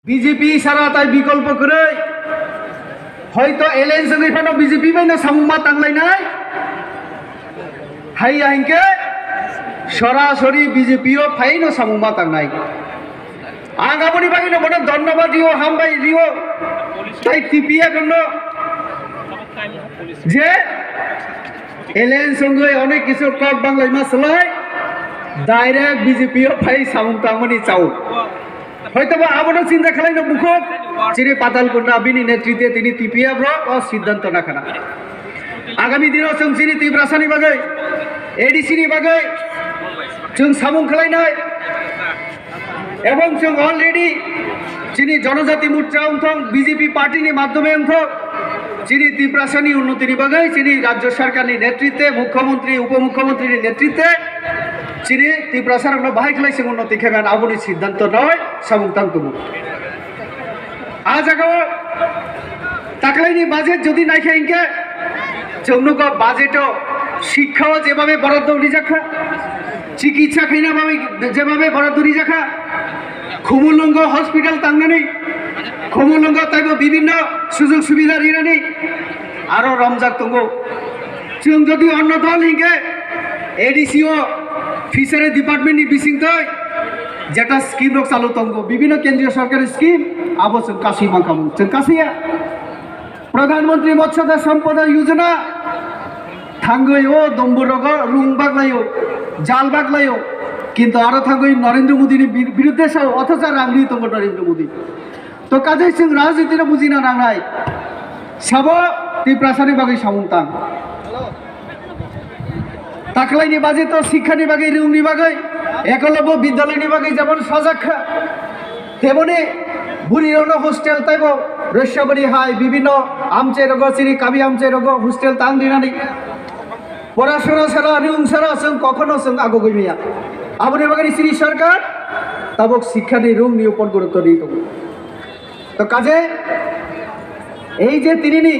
BJP সারা তাই বিকল্প করে হয়তো এলএন সঙ্গে এখানে বিজেপি বাইনা সামুমা তাংলাই নাই হাই আইনকে সরাসরি বিজেপিও ফাইনো সামুমা তাংনাই আগামী বাগিনো বড় ধন্যবাদ দিও হামবাই দিও তাই টিপিয়া গণ্য যে এলএন সঙ্গে অনেক কিছু কক বাংলায় মাসলাই ডাইরেক্ট বিজেপিও ফাই সামুম তাংমানি চাও হয়তো আবারও চিন্তা খেলাই না মুখক যিনি পাতালকন্যা বিনি নেতৃত্বে তিনি টিপিয়া ব্লক ও সিদ্ধান্ত নাখানা আগামী দিনও जों যিনি তীব্রাসানি বাগৈ এডিসিনি বাগৈ जों সামুং খেলাইনাই এবং जों অলরেডি যিনি জনজাতি মোর্চা অংথং বিজেপি পার্টিনি মাধ্যমে অংথক যিনি তীব্রাসানি উন্নতিনি বাগৈ যিনি রাজ্য সরকারের নেতৃত্বে মুখ্যমন্ত্রী উপমুখ্যমন্ত্রীর নেতৃত্বে যিনি তীব্রাসার বাহাই খেলাইছে উন্নতি খেবেন আবনি সিদ্ধান্ত নয় সামুংতাং তুমু আজ আগাও তাকলাইনি বাজেট যদি নাইখে ইনকে জৌনুক বাজেটও শিক্ষাও যেভাবে বরাদ্দ উঠি যাখা চিকিৎসা খাইনা যেভাবে বরাদ্দ উঠি যাখা খুমুলুঙ্গ হসপিটাল তাংনানি খুমুলুঙ্গ তাইব বিভিন্ন সুযোগ সুবিধা দিনানি আরো রমজাক তুঙ্গো जों যদি অন্য দল ইনকে এডিসিও ফিশারি ডিপার্টমেন্টনি বিসিংতই যেটা স্কিম রক চালু তঙ্গ বিভিন্ন কেন্দ্রীয় সরকারের স্কিম আবো जों কাশি মাকামু जों কাশিয়া প্রধানমন্ত্রী মৎস্য সম্পদা যোজনা থাঙ্গইও দম্বুরগ রুং বাগলাইও জাল বাগলাইও কিন্তু আরো থাঙ্গই নরেন্দ্র মোদীর বিরুদ্ধে অথচ রাংলি তঙ্গ নরেন্দ্র মোদী তো কাজে जों রাজনীতির বুঝিনা নাংনাই সাব তীব্রাসানি বাগै সামুংতাং তাকলাইনি বাজে তো শিক্ষানি বাগै রুংনি বাগै একলব্য বিদ্যালয়নি বাগै যেমন সজাক্ষা তেমনি বুড়িরনো হোস্টেল তাইব রস্যবরী হাই বিভিন্ন আমচে রোগ চিনি কাবি আমচে রোগ হোস্টেল তাং দিনানি পড়াশোনা ছাড়া রুং ছাড়া जों কখনো जों আগগৈমিয়া আবনি বাগানি শ্রী সরকার তাবক শিক্ষানি রুং নি উপর গুরুত্ব দিই তো কাজে এই যে তিনি